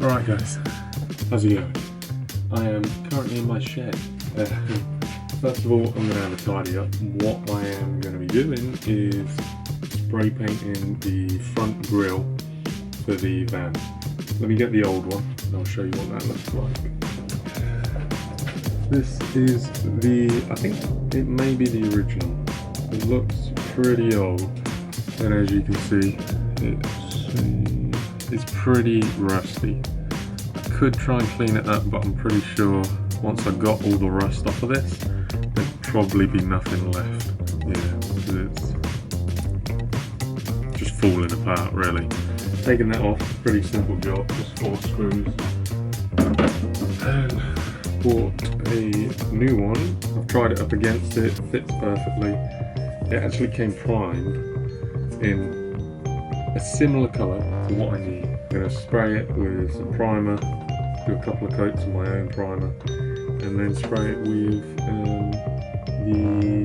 Alright guys, how's it going? I am currently in my shed. First of all, I'm going to have a tidy up. What I am going to be doing is spray painting the front grille for the van. Let me get the old one and I'll show you what that looks like. This is I think it may be the original. It looks pretty old, and as you can see, it's pretty rusty. I could try and clean it up, but I'm pretty sure once I got all the rust off of this, there'd probably be nothing left. Yeah, it's just falling apart really. Taking that off, pretty simple job, just 4 screws. And bought a new one. I've tried it up against it, fits perfectly. It actually came primed in a similar colour to what I need. I'm going to spray it with some primer, do a couple of coats of my own primer, and then spray it with the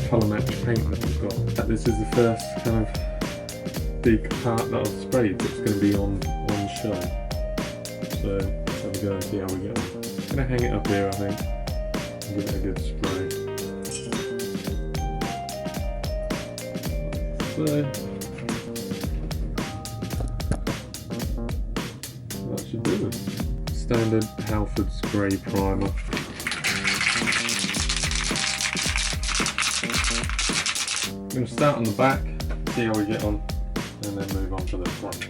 colour match paint that we've got. This is the first kind of big part that I've sprayed that's going to be on show. So let's have a go and see how we get on. I'm going to hang it up here, I think, and give it a good spray. So that should do it. Standard Halford spray primer. I'm going to start on the back, see how we get on, and then move on to the front.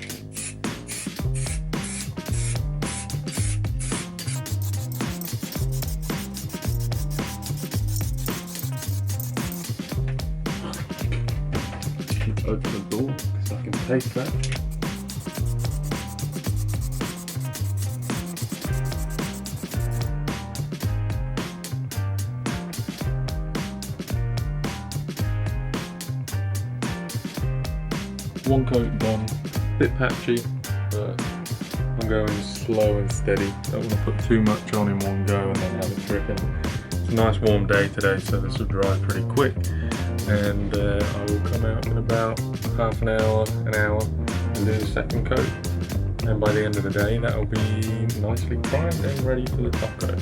Open the door because I can taste that. One coat done, bit patchy, but I'm going slow and steady. Don't want to put too much on in one go and then have it dripping. It's a nice warm day today, so this will dry pretty quick. And I will come out in about half an hour, and do the second coat. And by the end of the day, that will be nicely primed and ready for the top coat.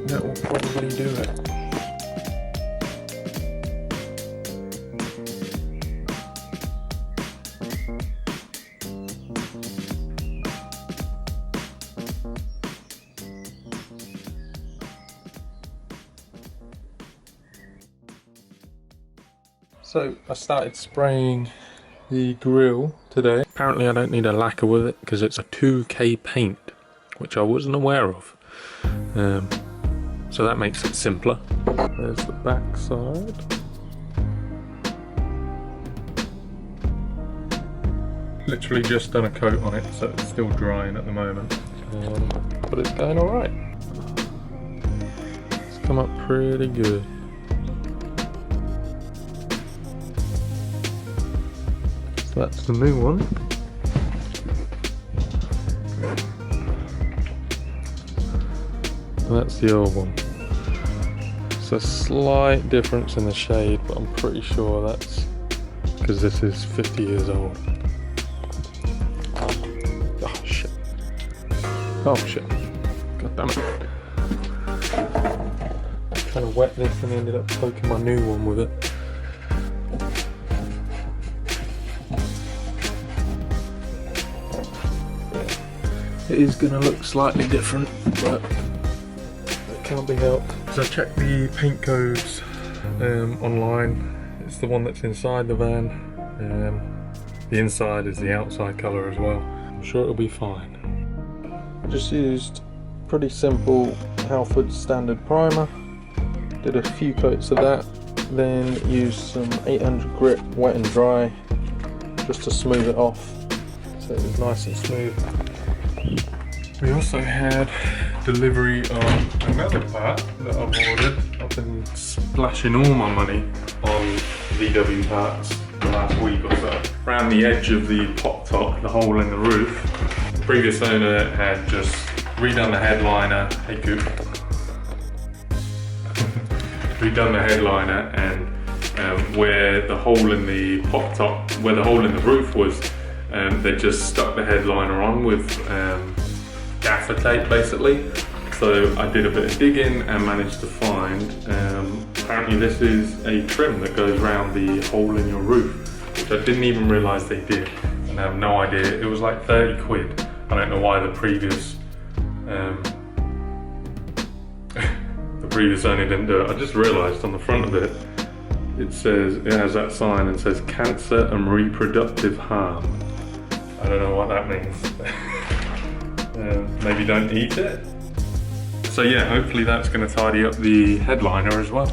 That will probably do it. So I started spraying the grille today. Apparently I don't need a lacquer with it because it's a 2K paint, which I wasn't aware of. So that makes it simpler. There's the back side. Literally just done a coat on it, so it's still drying at the moment. But it's going alright. It's come up pretty good. So that's the new one. That's the old one. It's a slight difference in the shade, but I'm pretty sure that's because this is 50 years old. Oh shit. Oh shit. God damn it. I'm trying to wet this and ended up poking my new one with it. It is going to look slightly different, but can't be helped. So I checked the paint codes online. It's the one that's inside the van. The inside is the outside colour as well. I'm sure it'll be fine. I just used pretty simple Halford standard primer. Did a few coats of that. Then used some 800 grit wet and dry just to smooth it off. so it was nice and smooth. We also had delivery of another part that I've ordered. I've been splashing all my money on VW parts the last week or so. Around the edge of the pop top, the hole in the roof, the previous owner had just redone the headliner. Hey Coop. Redone the headliner, and where the hole in the pop top, where the hole in the roof was, they just stuck the headliner on with gaffer tape basically. So I did a bit of digging and managed to find, apparently this is a trim that goes around the hole in your roof, which I didn't even realise they did, and I have no idea. It was like 30 quid. I don't know why the previous owner didn't do it. I just realised on the front of it, it has that sign and says cancer and reproductive harm. I don't know what that means. Maybe don't eat it. So yeah, hopefully that's going to tidy up the headliner as well.